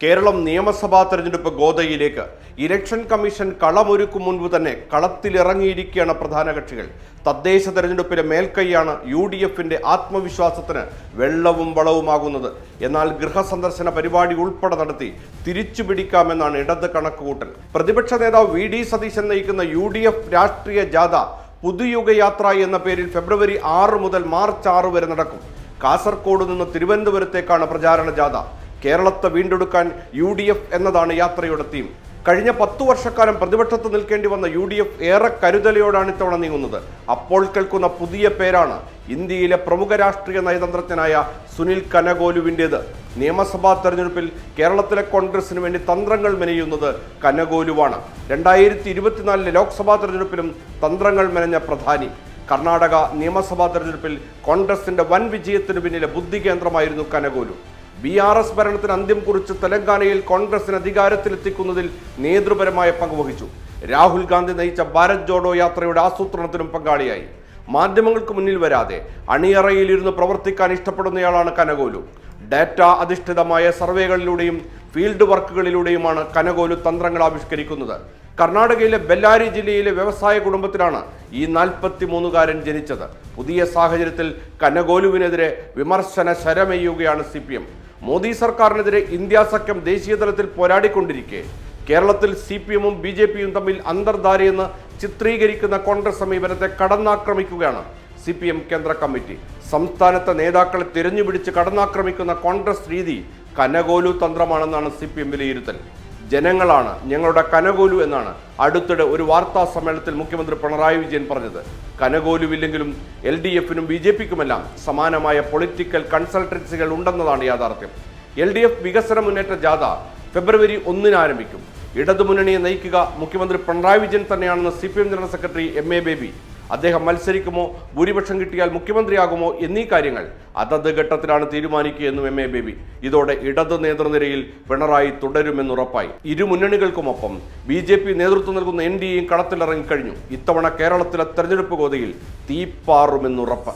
കേരളം നിയമസഭാ തെരഞ്ഞെടുപ്പ് ഗോദയിലേക്ക് election commission കളമൊരുക്കും മുൻപ് തന്നെ കളത്തിലിറങ്ങിയിരിക്കുകയാണ് പ്രധാന കക്ഷികൾ. തദ്ദേശ തെരഞ്ഞെടുപ്പിലെ മേൽക്കൈയാണ് UDFന്റെ ആത്മവിശ്വാസത്തിന് വെള്ളവും വളവുമാകുന്നത്. എന്നാൽ ഗൃഹസന്ദർശന പരിപാടി ഉൾപ്പെടെ നടത്തി തിരിച്ചുപിടിക്കാമെന്നാണ് ഇടത് കണക്കുകൂട്ടൽ. പ്രതിപക്ഷ നേതാവ് VD സതീശൻ നയിക്കുന്ന UDF രാഷ്ട്രീയ ജാഥ പുതുയുഗയാത്ര എന്ന പേരിൽ ഫെബ്രുവരി 6 മുതൽ മാർച്ച് 6 വരെ നടക്കും. കാസർഗോഡ് നിന്ന് തിരുവനന്തപുരത്തേക്കാണ് പ്രചാരണ ജാഥ. കേരളത്തെ വീണ്ടെടുക്കാൻ UDF എന്നതാണ് യാത്രയുടെ തീം. കഴിഞ്ഞ 10 വർഷക്കാലം പ്രതിപക്ഷത്ത് നിൽക്കേണ്ടി വന്ന UDF ഏറെ കരുതലയോടാണ് ഇത്തവണ നീങ്ങുന്നത്. അപ്പോൾ കേൾക്കുന്ന പുതിയ പേരാണ് ഇന്ത്യയിലെ പ്രമുഖ രാഷ്ട്രീയ നയതന്ത്രജ്ഞനായ സുനിൽ കനഗോലുവിൻ്റേത്. നിയമസഭാ തെരഞ്ഞെടുപ്പിൽ കേരളത്തിലെ കോൺഗ്രസിന് വേണ്ടി തന്ത്രങ്ങൾ മെനയുന്നത് കനഗോലുവാണ്. 2024 ലോക്സഭാ തെരഞ്ഞെടുപ്പിലും തന്ത്രങ്ങൾ മെനഞ്ഞ പ്രധാനി. കർണാടക നിയമസഭാ തെരഞ്ഞെടുപ്പിൽ കോൺഗ്രസിന്റെ വൻ വിജയത്തിന് പിന്നിലെ ബുദ്ധി കേന്ദ്രമായിരുന്നു കനഗോലു. BRS ഭരണത്തിന് അന്ത്യം കുറിച്ച് തെലങ്കാനയിൽ കോൺഗ്രസിന് അധികാരത്തിലെത്തിക്കുന്നതിൽ നേതൃപരമായ പങ്കുവഹിച്ചു. രാഹുൽ ഗാന്ധി നയിച്ച ഭാരത് ജോഡോ യാത്രയുടെ ആസൂത്രണത്തിനും പങ്കാളിയായി. മാധ്യമങ്ങൾക്ക് മുന്നിൽ വരാതെ അണിയറയിലിരുന്ന് പ്രവർത്തിക്കാൻ ഇഷ്ടപ്പെടുന്നയാളാണ് കനഗോലു. ഡാറ്റ അധിഷ്ഠിതമായ സർവേകളിലൂടെയും ഫീൽഡ് വർക്കുകളിലൂടെയുമാണ് കനഗോലു തന്ത്രങ്ങൾ ആവിഷ്കരിക്കുന്നത്. കർണാടകയിലെ ബെല്ലാരി ജില്ലയിലെ വ്യവസായ കുടുംബത്തിലാണ് ഈ 43-കാരൻ ജനിച്ചത്. പുതിയ സാഹചര്യത്തിൽ കനഗോലുവിനെതിരെ വിമർശന ശരമെയ്യുകയാണ് CPM. മോദി സർക്കാരിനെതിരെ ഇന്ത്യ സഖ്യം ദേശീയ തലത്തിൽ പോരാടിക്കൊണ്ടിരിക്കെ കേരളത്തിൽ CPM-ഉം BJP-യും തമ്മിൽ അന്തർധാരയെന്ന് ചിത്രീകരിക്കുന്ന കോൺഗ്രസ് സമീപനത്തെ കടന്നാക്രമിക്കുകയാണ് CPM കേന്ദ്ര കമ്മിറ്റി. സംസ്ഥാനത്തെ നേതാക്കളെ തിരഞ്ഞുപിടിച്ച് കടന്നാക്രമിക്കുന്ന കോൺഗ്രസ് രീതി കനഗോലു തന്ത്രമാണെന്നാണ് CPM വിലയിരുത്തൽ. ജനങ്ങളാണ് ഞങ്ങളുടെ കനഗോലു എന്നാണ് അടുത്തിടെ ഒരു വാർത്താ സമ്മേളനത്തിൽ മുഖ്യമന്ത്രി പിണറായി വിജയൻ പറഞ്ഞത്. കനഗോലുവില്ലെങ്കിലും LDF-നും BJP-ക്കുമെല്ലാം സമാനമായ പൊളിറ്റിക്കൽ കൺസൾട്ടൻസികൾ ഉണ്ടെന്നതാണ് യാഥാർത്ഥ്യം. LDF വികസന മുന്നേറ്റ ജാഥ ഫെബ്രുവരി 1-ന് ആരംഭിക്കും. ഇടതുമുന്നണിയെ നയിക്കുക മുഖ്യമന്ത്രി പിണറായി വിജയൻ തന്നെയാണെന്ന് CPM general secretary MA baby. അദ്ദേഹം മത്സരിക്കുമോ, ഭൂരിപക്ഷം കിട്ടിയാൽ മുഖ്യമന്ത്രിയാകുമോ എന്നീ കാര്യങ്ങൾ അതത് ഘട്ടത്തിലാണ് തീരുമാനിക്കുകയെന്നും MA ബേബി. ഇതോടെ ഇടത് നേതൃനിരയിൽ പിണറായി തുടരുമെന്നുറപ്പായി. ഇരു മുന്നണികൾക്കുമൊപ്പം BJP നേതൃത്വം നൽകുന്ന NDAയും കളത്തിലിറങ്ങിക്കഴിഞ്ഞു. ഇത്തവണ കേരളത്തിലെ തെരഞ്ഞെടുപ്പ് ഗോദയിൽ തീപ്പാറുമെന്നുറപ്പ്.